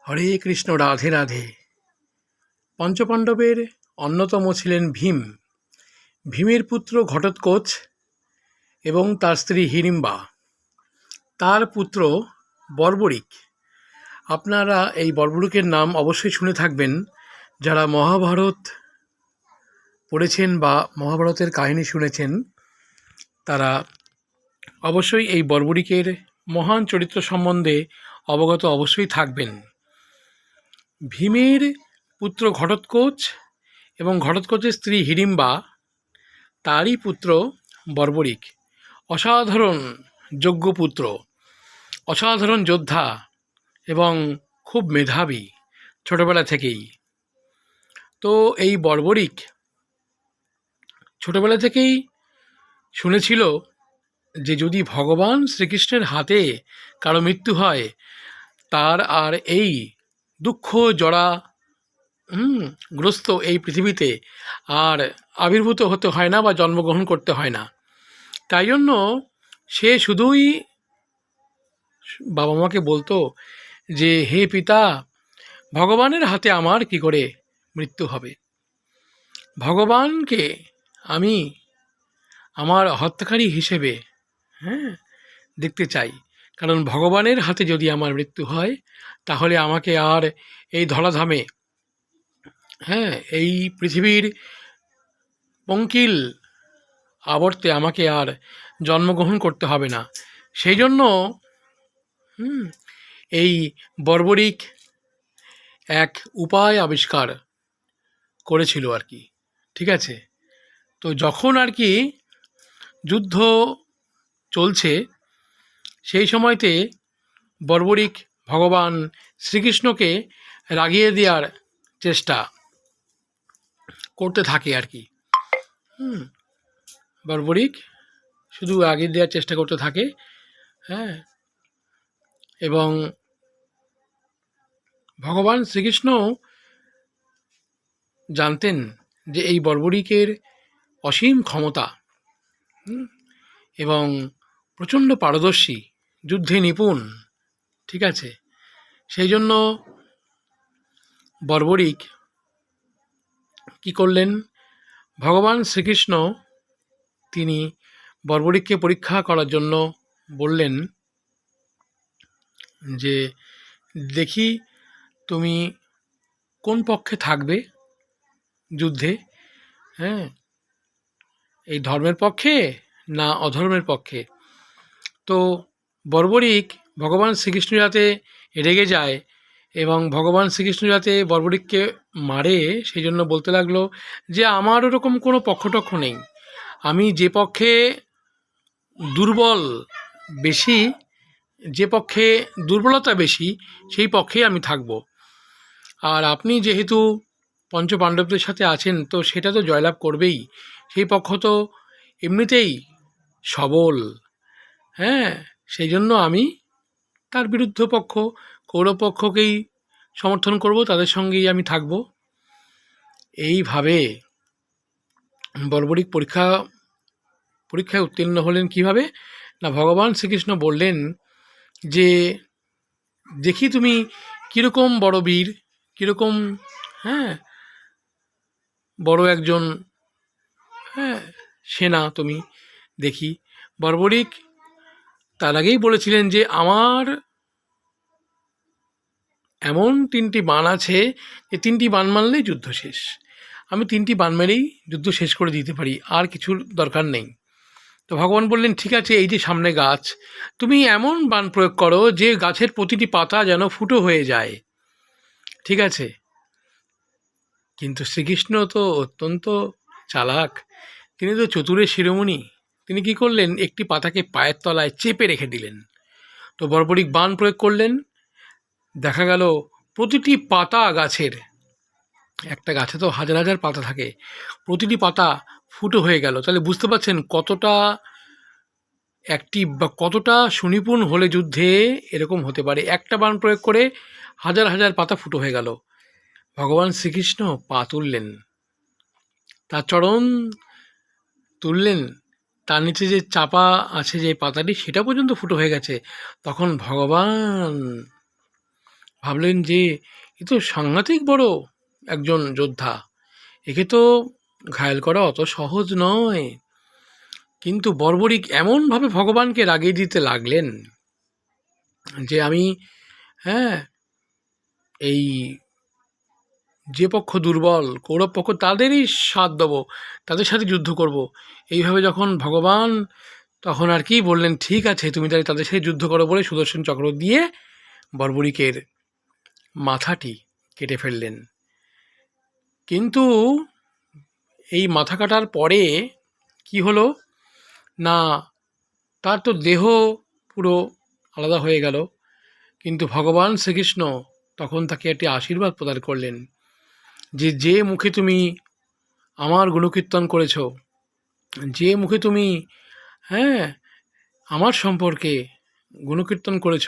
হরে কৃষ্ণ, রাধে রাধে। পঞ্চপাণ্ডবের অন্যতম ছিলেন ভীম। ভীমের পুত্র ঘটোৎকচ এবং তার স্ত্রী হিড়িম্বা। তার পুত্র বর্বরিক। আপনারা এই বর্বরিকের নাম অবশ্যই শুনে থাকবেন, যারা মহাভারত পড়েছেন বা মহাভারতের কাহিনী শুনেছেন তারা অবশ্যই এই বর্বরিকের মহান চরিত্র সম্বন্ধে অবগত অবশ্যই থাকবেন। ভীমের পুত্র ঘটোৎকচ এবং ঘটোৎকচের স্ত্রী হিড়িম্বা, তারই পুত্র বর্বরিক। অসাধারণ যজ্ঞপুত্র, অসাধারণ যোদ্ধা এবং খুব মেধাবী ছোটবেলা থেকেই। তো এই বর্বরিক ছোটবেলা থেকেই শুনেছিল যে যদি ভগবান শ্রীকৃষ্ণের হাতে কারো মৃত্যু হয়, তার আর এই দুঃখ জড়া গ্রস্ত এই পৃথিবীতে আর আবির্ভূত হতে হয় না বা জন্মগ্রহণ করতে হয় না। তাই জন্য সে শুধুই বাবা মাকে বলতো যে হে পিতা, ভগবানের হাতে আমার কি করে মৃত্যু হবে, ভগবানকে আমি আমার হত্যাকারী হিসেবে দেখতে চাই। কারণ ভগবানের হাতে যদি আমার মৃত্যু হয়, তাহলে আমাকে আর এই ধরাধামে এই পৃথিবীর পঙ্কিল আবর্তে আমাকে আর জন্মগ্রহণ করতে হবে না। সেই জন্য এই বর্বরিক এক উপায় আবিষ্কার করেছিল আর কি। ঠিক আছে, তো যখন আর কি যুদ্ধ চলছে, সেই সময়তে বর্বরিক ভগবান শ্রীকৃষ্ণকে রাগিয়ে দেওয়ার চেষ্টা করতে থাকে আর কি। বর্বরিক শুধু রাগিয়ে দেওয়ার চেষ্টা করতে থাকে, এবং ভগবান শ্রীকৃষ্ণ জানতেন যে এই বর্বরিকের অসীম ক্ষমতা এবং প্রচণ্ড পারদর্শী, যুদ্ধে নিপুণ। ঠিক আছে, সেই জন্য বর্বরিক কি করলেন, ভগবান শ্রীকৃষ্ণ তিনি বর্বরিককে পরীক্ষা করার জন্য বললেন যে দেখি তুমি কোন পক্ষে থাকবে যুদ্ধে, এই ধর্মের পক্ষে না অধর্মের পক্ষে। তো বর্বরিক ভগবান শ্রীকৃষ্ণ যাতে রেগে যায় এবং ভগবান শ্রীকৃষ্ণ যাতে বর্বরিককে মারে, সেই জন্য বলতে লাগলো যে আমার ওরকম কোনো পক্ষটক্ষ নেই, আমি যে পক্ষে দুর্বল বেশি, যে পক্ষে দুর্বলতা বেশি, সেই পক্ষেই আমি থাকব। আর আপনি যেহেতু পঞ্চপাণ্ডবদের সাথে আছেন, তো সেটা তো জয়লাভ করবেই, সেই পক্ষ তো এমনিতেই সবল। সেই জন্য আমি তার বিরুদ্ধ পক্ষ কৌরব পক্ষকেই সমর্থন করব, তাদের সঙ্গেই আমি থাকব। এইভাবে বর্বরিক পরীক্ষায় উত্তীর্ণ হলেন। কিভাবে না, ভগবান শ্রীকৃষ্ণ বললেন যে দেখি তুমি কীরকম বড় বীর, কীরকম বড় একজন সেনা তুমি, দেখি। বর্বরিক তার আগেই বলেছিলেন যে আমার এমন 3টি বাণ আছে যে 3টি বাণ মারলেই যুদ্ধ শেষ, আমি 3টি বাণ মেরেই যুদ্ধ শেষ করে দিতে পারি, আর কিছুর দরকার নেই। তো ভগবান বললেন ঠিক আছে, এই যে সামনে গাছ, তুমি এমন বাণ প্রয়োগ করো যে গাছের প্রতিটি পাতা যেন ফুটো হয়ে যায়। ঠিক আছে, কিন্তু শ্রীকৃষ্ণ তো অত্যন্ত চালাক, তিনি তো চতুরের শিরোমণি। তিনি কি করলেন, একটি পাতাকে পায়ের তলায় চেপে রেখে দিলেন। তো বর্বরিক বাণ প্রয়োগ করলেন, দেখা গেল প্রতিটি পাতা গাছের, একটা গাছে তো হাজার হাজার পাতা থাকে, প্রতিটি পাতা ফুটো হয়ে গেল। তাহলে বুঝতে পারছেন কতটা অ্যাক্টিভ বা কতটা সুনিপুণ হলে যুদ্ধে এরকম হতে পারে। একটা বাণ প্রয়োগ করে হাজার হাজার পাতা ফুটো হয়ে গেল। ভগবান শ্রীকৃষ্ণ পা তুললেন, তার চরণ তুললেন, তার নিচে যে চাপা আছে যে পাতাটি, সেটা পর্যন্ত ফুটো হয়ে গেছে। তখন ভগবান ভাবলেন যে এ তো সাংঘাতিক বড় একজন যোদ্ধা, একে তো ঘায়েল করা অত সহজ নয়। কিন্তু বর্বরিক এমনভাবে ভগবানকে রাগিয়ে দিতে লাগলেন যে আমি, হ্যাঁ, এই যে পক্ষ দুর্বল কৌরব পক্ষ তাদেরই সাথ দেবো, তাদের সাথে যুদ্ধ করব, এইভাবে যখন ভগবান তখন আর কি বললেন, ঠিক আছে তুমি তাহলে তাদের সাথে যুদ্ধ করো বলে সুদর্শন চক্র দিয়ে বর্বরিকের মাথাটি কেটে ফেললেন। কিন্তু এই মাথা কাটার পরে কি হলো না, তার তো দেহ পুরো আলাদা হয়ে গেল, কিন্তু ভগবান শ্রীকৃষ্ণ তখন তাকে একটি আশীর্বাদ প্রদান করলেন যে যে মুখে তুমি আমার গুণকীর্তন করেছ, যে মুখে তুমি, হ্যাঁ, আমার সম্পর্কে গুণকীর্তন করেছ,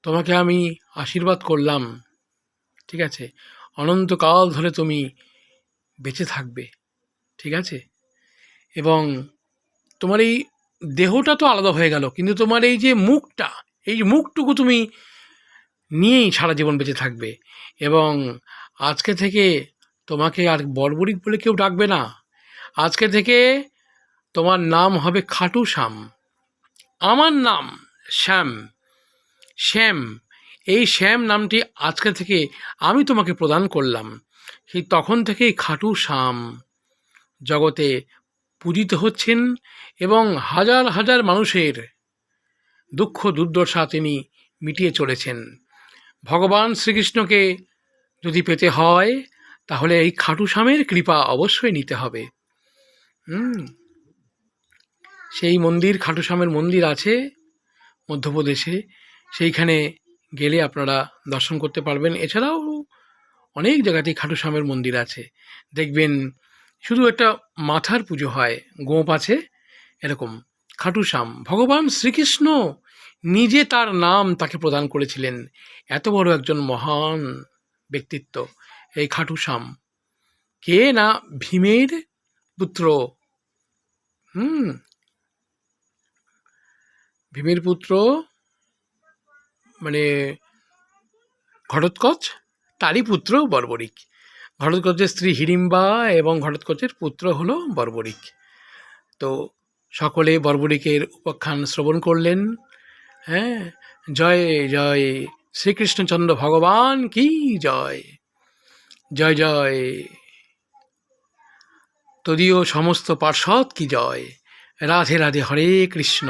তোমাকে আমি আশীর্বাদ করলাম, ঠিক আছে, অনন্তকাল ধরে তুমি বেঁচে থাকবে, ঠিক আছে, এবং তোমার এই দেহটা তো আলাদা হয়ে গেল, কিন্তু তোমার এই যে মুখটা, এই মুখটুকু তুমি নিয়েই সারা জীবন বেঁচে থাকবে, এবং আজকে থেকে তোমাকে আর বর্বরিক বলে কেউ ডাকবে না, আজকে থেকে তোমার নাম হবে খাটু শ্যাম, আমার নাম শ্যাম, শ্যাম, এই শ্যাম নামটি আজকে থেকে আমি তোমাকে প্রদান করলাম। সেই তখন থেকেই খাটু শ্যাম জগতে পূজিত হচ্ছেন এবং হাজার হাজার মানুষের দুঃখ দুর্দশা তিনি মিটিয়ে চলেছেন। ভগবান শ্রীকৃষ্ণকে যদি পেতে হয় তাহলে এই খাটু শ্যামের কৃপা অবশ্যই নিতে হবে। সেই মন্দির, খাটু শ্যামের মন্দির আছে মধ্যপ্রদেশে, সেইখানে গেলে আপনারা দর্শন করতে পারবেন। এছাড়াও অনেক জায়গাতেই খাটু শ্যামের মন্দির আছে, দেখবেন শুধু একটা মাথার পুজো হয়, গোঁপ আছে, এরকম খাটু শ্যাম ভগবান শ্রীকৃষ্ণ নিজে তার নাম তাকে প্রদান করেছিলেন, এত বড় একজন মহান ব্যক্তিত্ব এই খাটু শ্যাম। কে না, ভীমের পুত্র, ভীমের পুত্র মানে ঘটোৎকচ, তারই পুত্র বর্বরিক। ঘটোৎকচের স্ত্রী হিড়িম্বা এবং ঘটোৎকচের পুত্র হলো বর্বরিক। তো সকলে বর্বরিকের উপাখ্যান শ্রবণ করলেন। হ্যাঁ, জয় জয় শ্রীকৃষ্ণচন্দ্র ভগবান কি জয়, জয় জয় তদীয় সমস্ত পার্ষদ কি জয়, রাধে রাধে, হরে কৃষ্ণ।